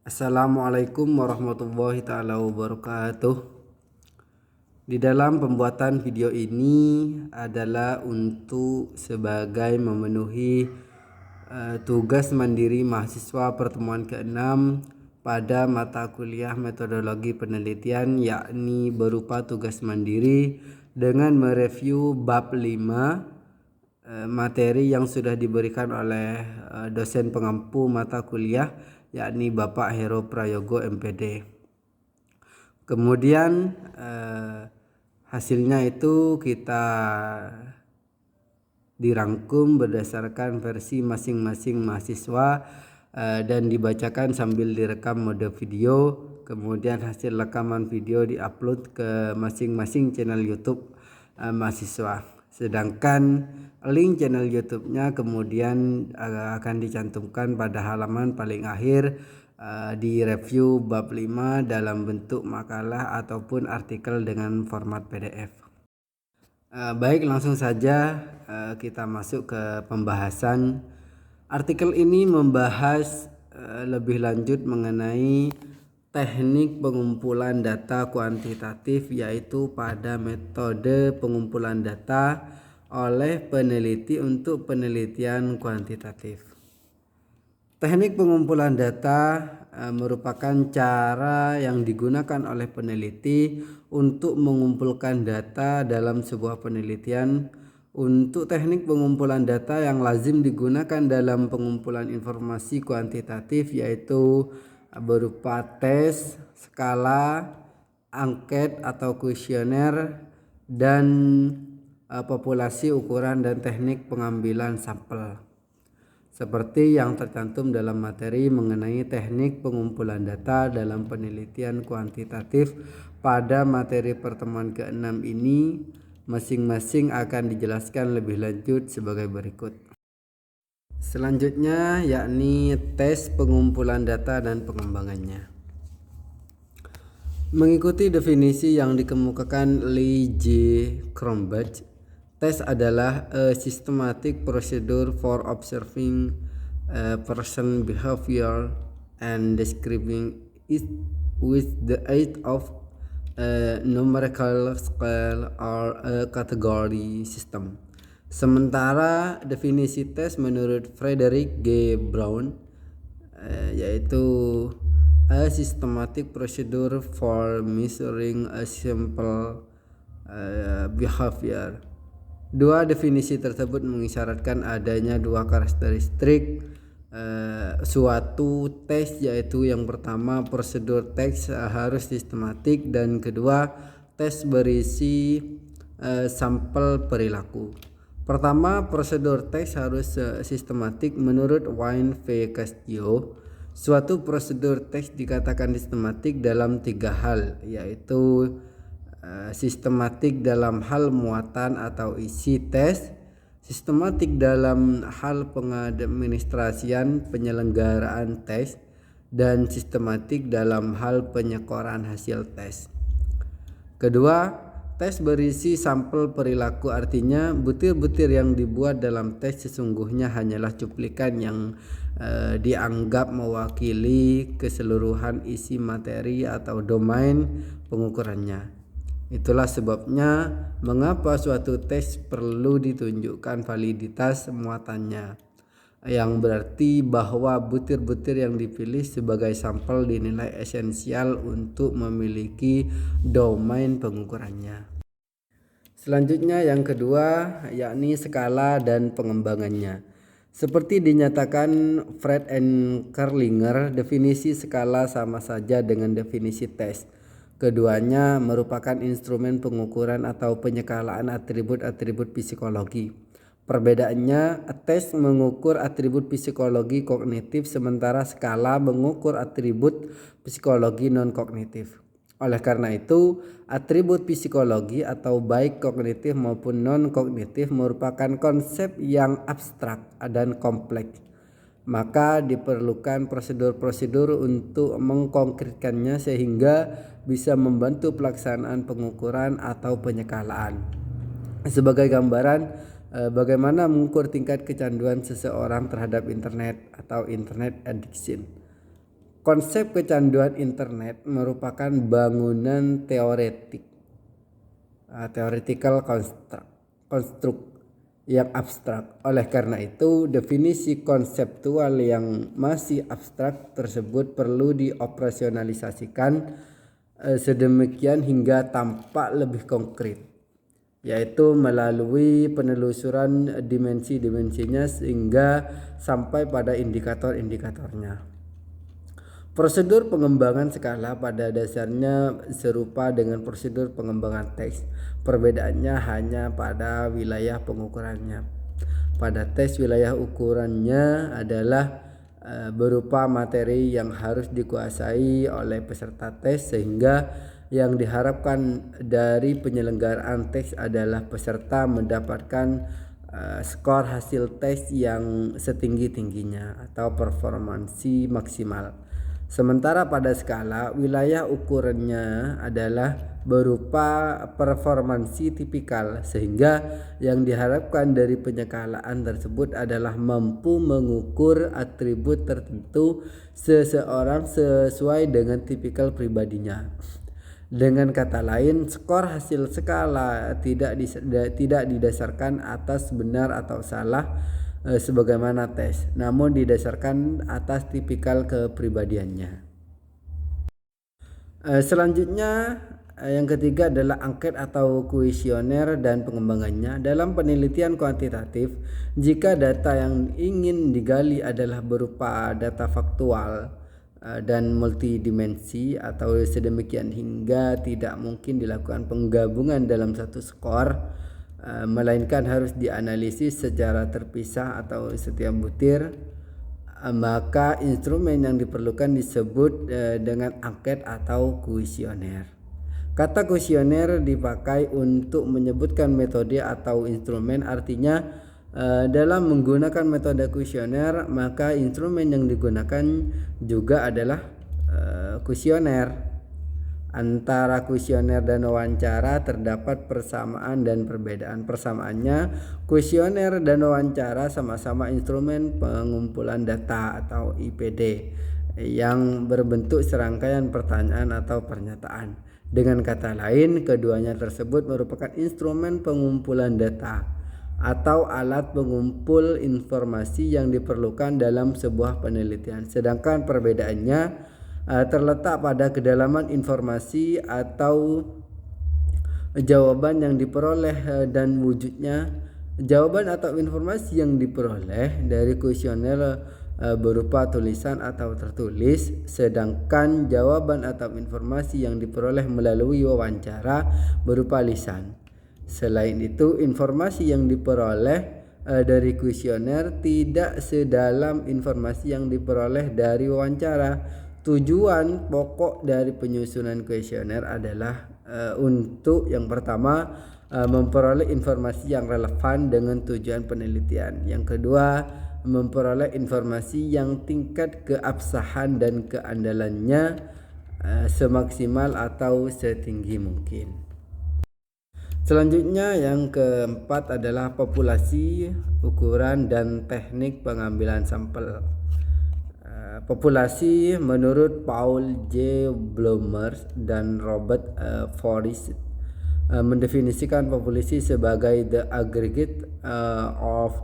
Assalamualaikum warahmatullahi taala wabarakatuh. Di dalam pembuatan video ini adalah untuk sebagai memenuhi tugas mandiri mahasiswa pertemuan ke-6 pada mata kuliah metodologi penelitian, yakni berupa tugas mandiri dengan mereview bab 5 materi yang sudah diberikan oleh dosen pengampu mata kuliah, yakni Bapak Hero Prayogo MPD. Kemudian hasilnya itu kita dirangkum berdasarkan versi masing-masing mahasiswa dan dibacakan sambil direkam mode video. Kemudian hasil rekaman video diupload ke masing-masing channel YouTube mahasiswa. Sedangkan link channel YouTube-nya kemudian akan dicantumkan pada halaman paling akhir di review bab 5 dalam bentuk makalah ataupun artikel dengan format PDF. Baik, langsung saja kita masuk ke pembahasan. Artikel ini membahas lebih lanjut mengenai teknik pengumpulan data kuantitatif, yaitu pada metode pengumpulan data oleh peneliti untuk penelitian kuantitatif. Teknik pengumpulan data merupakan cara yang digunakan oleh peneliti untuk mengumpulkan data dalam sebuah penelitian. Untuk teknik pengumpulan data yang lazim digunakan dalam pengumpulan informasi kuantitatif yaitu berupa tes, skala, angket atau kuesioner, dan populasi, ukuran, dan teknik pengambilan sampel. Seperti yang tercantum dalam materi mengenai teknik pengumpulan data dalam penelitian kuantitatif pada materi pertemuan ke-6 ini, masing-masing akan dijelaskan lebih lanjut sebagai berikut. Selanjutnya yakni tes pengumpulan data dan pengembangannya. Mengikuti definisi yang dikemukakan Lee J. Cronbach, tes adalah a systematic procedure for observing a person behavior and describing it with the aid of a numerical scale or a category system. Sementara definisi tes menurut Frederick G. Brown yaitu a systematic procedure for measuring a simple behavior. Dua definisi tersebut mengisyaratkan adanya dua karakteristik suatu tes, yaitu yang pertama prosedur tes harus sistematik dan kedua tes berisi sampel perilaku. Pertama, prosedur tes harus sistematik. Menurut Wayne V. Castillo, suatu prosedur tes dikatakan sistematik dalam tiga hal, yaitu sistematik dalam hal muatan atau isi tes, sistematik dalam hal pengadministrasian penyelenggaraan tes, dan sistematik dalam hal penyekoran hasil tes. Kedua, tes berisi sampel perilaku, artinya butir-butir yang dibuat dalam tes sesungguhnya hanyalah cuplikan yang dianggap mewakili keseluruhan isi materi atau domain pengukurannya. Itulah sebabnya mengapa suatu tes perlu ditunjukkan validitas muatannya, yang berarti bahwa butir-butir yang dipilih sebagai sampel dinilai esensial untuk memiliki domain pengukurannya. Selanjutnya yang kedua yakni skala dan pengembangannya. Seperti dinyatakan Fred and Kerlinger, definisi skala sama saja dengan definisi tes. Keduanya merupakan instrumen pengukuran atau penyekalaan atribut-atribut psikologi. Perbedaannya, tes mengukur atribut psikologi kognitif sementara skala mengukur atribut psikologi non-kognitif. Oleh karena itu, atribut psikologi atau baik kognitif maupun non-kognitif merupakan konsep yang abstrak dan kompleks. Maka diperlukan prosedur-prosedur untuk mengkonkretkannya sehingga bisa membantu pelaksanaan pengukuran atau penyekalaan. Sebagai gambaran, bagaimana mengukur tingkat kecanduan seseorang terhadap internet atau internet addiction. Konsep kecanduan internet merupakan bangunan theoretical construct yang abstrak. Oleh karena itu, definisi konseptual yang masih abstrak tersebut perlu dioperasionalisasikan sedemikian hingga tampak lebih konkret, yaitu melalui penelusuran dimensi-dimensinya sehingga sampai pada indikator-indikatornya. Prosedur pengembangan skala pada dasarnya serupa dengan prosedur pengembangan teks. Perbedaannya hanya pada wilayah pengukurannya. Pada teks, wilayah ukurannya adalah berupa materi yang harus dikuasai oleh peserta tes, sehingga yang diharapkan dari penyelenggaraan tes adalah peserta mendapatkan skor hasil tes yang setinggi-tingginya atau performansi maksimal. Sementara pada skala, wilayah ukurannya adalah berupa performansi tipikal, sehingga yang diharapkan dari penyekalaan tersebut adalah mampu mengukur atribut tertentu seseorang sesuai dengan tipikal pribadinya. Dengan kata lain, skor hasil skala tidak didasarkan atas benar atau salah sebagaimana tes, namun didasarkan atas tipikal kepribadiannya. Selanjutnya, yang ketiga adalah angket atau kuesioner dan pengembangannya. Dalam penelitian kuantitatif, jika data yang ingin digali adalah berupa data faktual dan multidimensi atau sedemikian hingga tidak mungkin dilakukan penggabungan dalam satu skor, melainkan harus dianalisis secara terpisah atau setiap butir, maka instrumen yang diperlukan disebut dengan angket atau kuesioner. Kata kuesioner dipakai untuk menyebutkan metode atau instrumen, artinya dalam menggunakan metode kuesioner maka instrumen yang digunakan juga adalah kuesioner. Antara kuesioner dan wawancara terdapat persamaan dan perbedaan. Persamaannya, kuesioner dan wawancara sama-sama instrumen pengumpulan data atau IPD yang berbentuk serangkaian pertanyaan atau pernyataan. Dengan kata lain, keduanya tersebut merupakan instrumen pengumpulan data atau alat pengumpul informasi yang diperlukan dalam sebuah penelitian. Sedangkan perbedaannya terletak pada kedalaman informasi atau jawaban yang diperoleh dan wujudnya. Jawaban atau informasi yang diperoleh dari kuesioner berupa tulisan atau tertulis, sedangkan jawaban atau informasi yang diperoleh melalui wawancara berupa lisan. Selain itu, informasi yang diperoleh dari kuesioner tidak sedalam informasi yang diperoleh dari wawancara. Tujuan pokok dari penyusunan kuesioner adalah untuk yang pertama memperoleh informasi yang relevan dengan tujuan penelitian. Yang kedua, memperoleh informasi yang tingkat keabsahan dan keandalannya semaksimal atau setinggi mungkin. Selanjutnya yang keempat adalah populasi, ukuran, dan teknik pengambilan sampel. Populasi menurut Paul J. Bloomers dan Robert Forsyth mendefinisikan populasi sebagai the aggregate of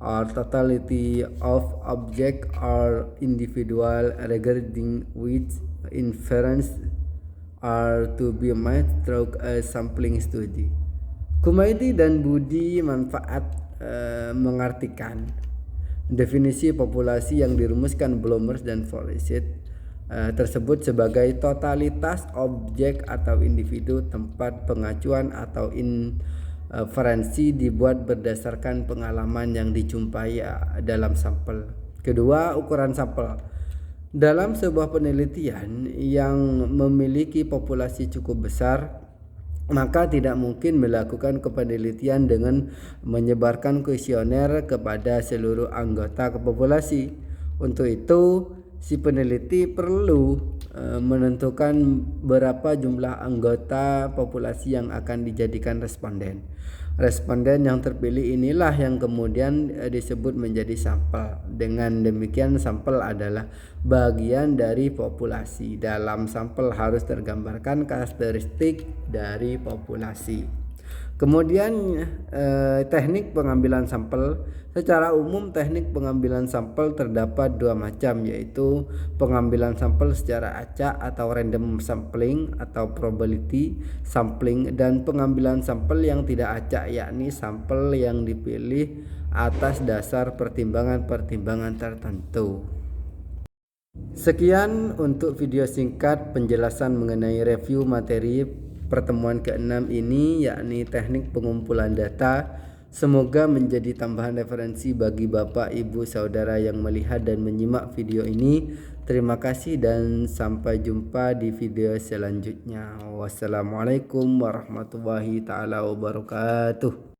or totality of object or individual regarding which inference are to be made through a sampling study. Kumaiti dan Budi Manfaat mengartikan definisi populasi yang dirumuskan Bloomers dan Forsyth tersebut sebagai totalitas objek atau individu tempat pengacuan atau inferensi dibuat berdasarkan pengalaman yang dijumpai dalam sampel. Kedua, ukuran sampel. Dalam sebuah penelitian yang memiliki populasi cukup besar, maka tidak mungkin melakukan penelitian dengan menyebarkan kuesioner kepada seluruh anggota populasi. Untuk itu, si peneliti perlu menentukan berapa jumlah anggota populasi yang akan dijadikan responden. Responden yang terpilih inilah yang kemudian disebut menjadi sampel. Dengan demikian sampel adalah bagian dari populasi. Dalam sampel harus tergambarkan karakteristik dari populasi. Kemudian teknik pengambilan sampel. Secara umum teknik pengambilan sampel terdapat dua macam, yaitu pengambilan sampel secara acak atau random sampling atau probability sampling, dan pengambilan sampel yang tidak acak, yakni sampel yang dipilih atas dasar pertimbangan-pertimbangan tertentu. Sekian untuk video singkat penjelasan mengenai review materi pertemuan ke-6 ini, yakni teknik pengumpulan data. Semoga menjadi tambahan referensi bagi Bapak, Ibu, Saudara yang melihat dan menyimak video ini. Terima kasih dan sampai jumpa di video selanjutnya. Wassalamualaikum warahmatullahi taala wabarakatuh.